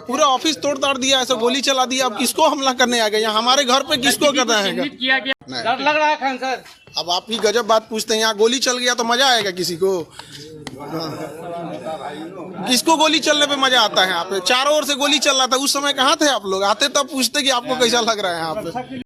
पूरा ऑफिस तोड़ ताड़ दिया, ऐसा गोली चला दिया। अब किसको हमला करने आ गए? यहाँ हमारे घर पे किसको करना है? डर लग रहा है खान सर। अब आप ही गजब बात पूछते हैं। यहाँ गोली चल गया तो मजा आएगा किसी को? किसको गोली चलने पे मजा आता है? यहाँ पे चारों ओर से गोली चल रहा था, उस समय कहाँ थे आप लोग? आते तब पूछते कि आपको कैसा लग रहा है यहाँ पे।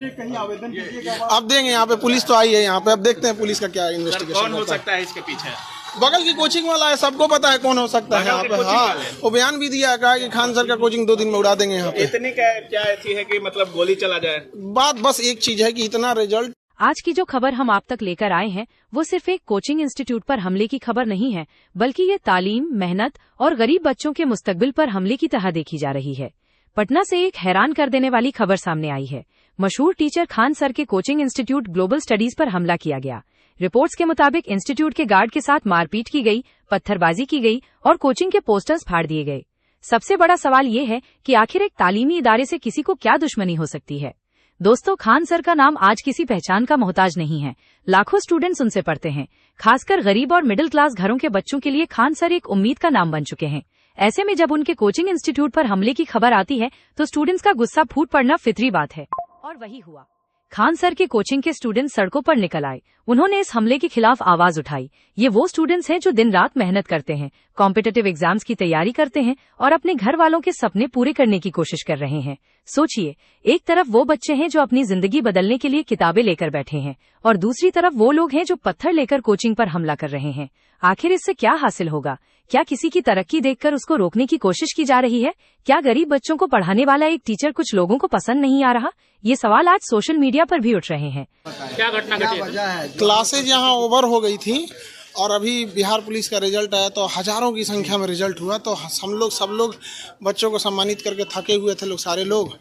कहीं आवेदन कीजिएगा। अब देंगे, यहाँ पे पुलिस तो आई है यहाँ पे, अब देखते हैं पुलिस का क्या इन्वेस्टिगेशन कौन हो सकता है इसके पीछे? बगल की कोचिंग वाला है, सबको पता है कौन हो सकता है यहाँ पे। हाँ, वो बयान भी दिया है, कहा कि खान सर का कोचिंग 2 दिन में उड़ा देंगे यहाँ पे। इतनी क्या ऐसी है कि मतलब गोली चला जाए? बात बस एक चीज है कि इतना रिजल्ट। आज की जो खबर हम आप तक लेकर आए हैं वो सिर्फ एक कोचिंग इंस्टीट्यूट पर हमले की खबर नहीं है, बल्कि ये तालीम, मेहनत और गरीब बच्चों के मुस्तकबिल पर हमले की तरह देखी जा रही है। पटना से एक हैरान कर देने वाली खबर सामने आई है। मशहूर टीचर खान सर के कोचिंग इंस्टीट्यूट ग्लोबल स्टडीज पर हमला किया गया। रिपोर्ट्स के मुताबिक इंस्टीट्यूट के गार्ड के साथ मारपीट की गई, पत्थरबाजी की गई और कोचिंग के पोस्टर्स फाड़ दिए गए। सबसे बड़ा सवाल ये है कि आखिर एक तालीमी इदारे से किसी को क्या दुश्मनी हो सकती है? दोस्तों, खान सर का नाम आज किसी पहचान का मोहताज नहीं है। लाखों स्टूडेंट्स उनसे पढ़ते हैं। खासकर गरीब और मिडिल क्लास घरों के बच्चों के लिए खान सर एक उम्मीद का नाम बन चुके हैं। ऐसे में जब उनके कोचिंग इंस्टीट्यूट पर हमले की खबर आती है तो स्टूडेंट्स का गुस्सा फूट पड़ना फितरी बात है। और वही हुआ। खान सर के कोचिंग के स्टूडेंट्स सड़कों पर निकल आए। उन्होंने इस हमले के खिलाफ आवाज उठाई। ये वो स्टूडेंट्स हैं जो दिन रात मेहनत करते हैं, कॉम्पिटिटिव एग्जाम्स की तैयारी करते हैं और अपने घर वालों के सपने पूरे करने की कोशिश कर रहे हैं। सोचिए, एक तरफ वो बच्चे हैं जो अपनी जिंदगी बदलने के लिए किताबें लेकर बैठे हैं और दूसरी तरफ वो लोग हैं जो पत्थर लेकर कोचिंग पर हमला कर रहे हैं। आखिर इससे क्या हासिल होगा? क्या किसी की तरक्की देखकर उसको रोकने की कोशिश की जा रही है? क्या गरीब बच्चों को पढ़ाने वाला एक टीचर कुछ लोगों को पसंद नहीं आ रहा? ये सवाल आज सोशल मीडिया पर भी उठ रहे हैं। क्या घटना घटी? क्लासेज यहाँ ओवर हो गई थी और अभी बिहार पुलिस का रिजल्ट आया तो हजारों की संख्या में रिजल्ट हुआ। तो सब लोग बच्चों को सम्मानित करके थके हुए थे लोग, सारे लोग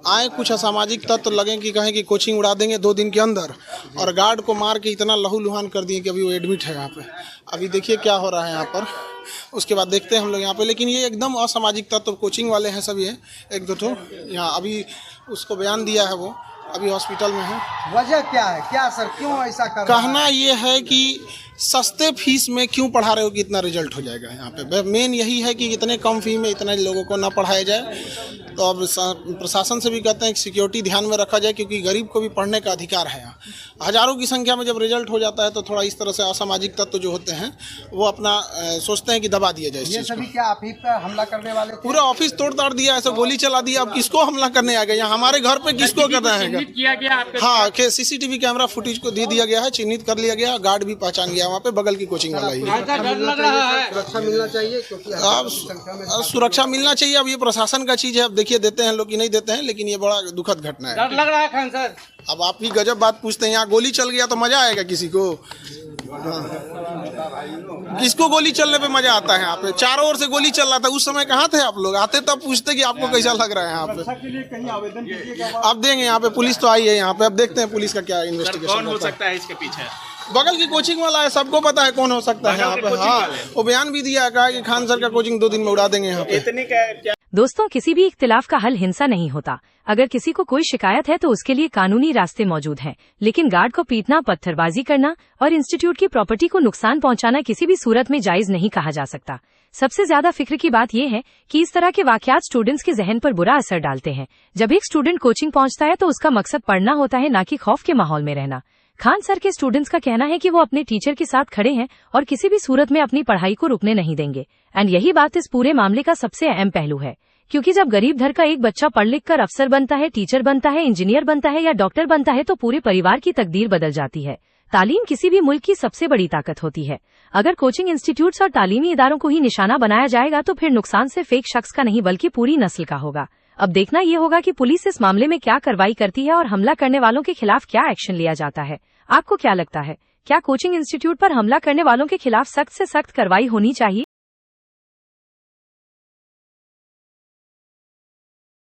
आए। कुछ असामाजिक तत्व लगे कि कहें कि कोचिंग उड़ा देंगे 2 दिन के अंदर, और गार्ड को मार के इतना लहूलुहान कर दिए कि अभी वो एडमिट है यहाँ पे। अभी देखिए क्या हो रहा है यहाँ पर, उसके बाद देखते हैं हम लोग यहाँ पे। लेकिन ये एकदम असामाजिक तत्व कोचिंग वाले हैं सब, ये 1-2 तो यहाँ अभी उसको बयान दिया है, वो अभी हॉस्पिटल में है। वजह क्या है? क्या सर, क्यों ऐसा कर रहा है? कहना ये है कि सस्ते फीस में क्यों पढ़ा रहे हो कि इतना रिजल्ट हो जाएगा यहाँ पे। मेन यही है कि इतने कम फी में इतने लोगों को ना पढ़ाया जाए। तो अब प्रशासन से भी कहते हैं कि सिक्योरिटी ध्यान में रखा जाए, क्योंकि गरीब को भी पढ़ने का अधिकार है। यहाँ हजारों की संख्या में जब रिजल्ट हो जाता है तो थोड़ा इस तरह से असामाजिक तत्व जो होते हैं वो अपना सोचते हैं कि दबा दिया जाए। ये सभी क्या आप ही पर हमला करने वाले थे? पूरा ऑफिस तोड़ ताड़ दिया, ऐसा गोली चला दिया। अब किसको हमला करने आ गए? यहाँ हमारे घर पे किसको करना है? किया गया? हाँ, सीसीटीवी कैमरा फुटेज को दे दिया गया है, चिन्हित कर लिया गया, गार्ड भी पहचान गया वहाँ पे, बगल की कोचिंग वाला ही। डर लग रहा है। सुरक्षा मिलना चाहिए, क्योंकि अब सुरक्षा मिलना चाहिए। अब ये प्रशासन का चीज है, अब देखिए देते हैं लोग कि नहीं देते हैं, लेकिन ये बड़ा दुखद घटना है। डर लग रहा है खान सर। अब आप ही गजब बात पूछते हैं। यहाँ गोली चल गया तो मजा आएगा किसी को? किसको गोली चलने पे मजा आता है? यहाँ पे चारों ओर से गोली चल रहा था, उस समय कहाँ थे आप लोग? आते तब पूछते कि आपको कैसा लग रहा है यहाँ पे। कहीं आवेदन कीजिएगा। अब देंगे, यहाँ पे पुलिस तो आई है यहाँ पे, अब देखते हैं पुलिस का क्या इन्वेस्टिगेशन कौन हो सकता है इसके पीछे? बगल की कोचिंग वाला है, सबको पता है कौन हो सकता है यहाँ पे। हाँ, वो बयान भी दिया है, कहा कि खान सर का कोचिंग 2 दिन में उड़ा देंगे यहाँ पे। इतनी क्या? दोस्तों, किसी भी इख्तिलाफ का हल हिंसा नहीं होता। अगर किसी को कोई शिकायत है तो उसके लिए कानूनी रास्ते मौजूद हैं, लेकिन गार्ड को पीटना, पत्थरबाजी करना और इंस्टीट्यूट की प्रॉपर्टी को नुकसान पहुंचाना किसी भी सूरत में जायज नहीं कहा जा सकता। सबसे ज्यादा फिक्र की बात यह है कि इस तरह के वाकयात स्टूडेंट्स के जहन पर बुरा असर डालते हैं। जब एक स्टूडेंट कोचिंग पहुंचता है तो उसका मकसद पढ़ना होता है, न कि खौफ के माहौल में रहना। खान सर के स्टूडेंट्स का कहना है कि वो अपने टीचर के साथ खड़े हैं और किसी भी सूरत में अपनी पढ़ाई को रुकने नहीं देंगे। एंड यही बात इस पूरे मामले का सबसे अहम पहलू है, क्योंकि जब गरीब घर का एक बच्चा पढ़ लिख कर अफसर बनता है, टीचर बनता है, इंजीनियर बनता है या डॉक्टर बनता है तो पूरे परिवार की तकदीर बदल जाती है। तालीम किसी भी मुल्क की सबसे बड़ी ताकत होती है। अगर कोचिंग इंस्टीट्यूट्स और तालीमी इदारों को ही निशाना बनाया जाएगा तो फिर नुकसान सिर्फ एक शख्स का नहीं बल्कि पूरी नस्ल का होगा। अब देखना ये होगा कि पुलिस इस मामले में क्या कार्रवाई करती है और हमला करने वालों के खिलाफ क्या एक्शन लिया जाता है। आपको क्या लगता है? क्या कोचिंग इंस्टीट्यूट पर हमला करने वालों के खिलाफ सख्त से सख्त कार्रवाई होनी चाहिए?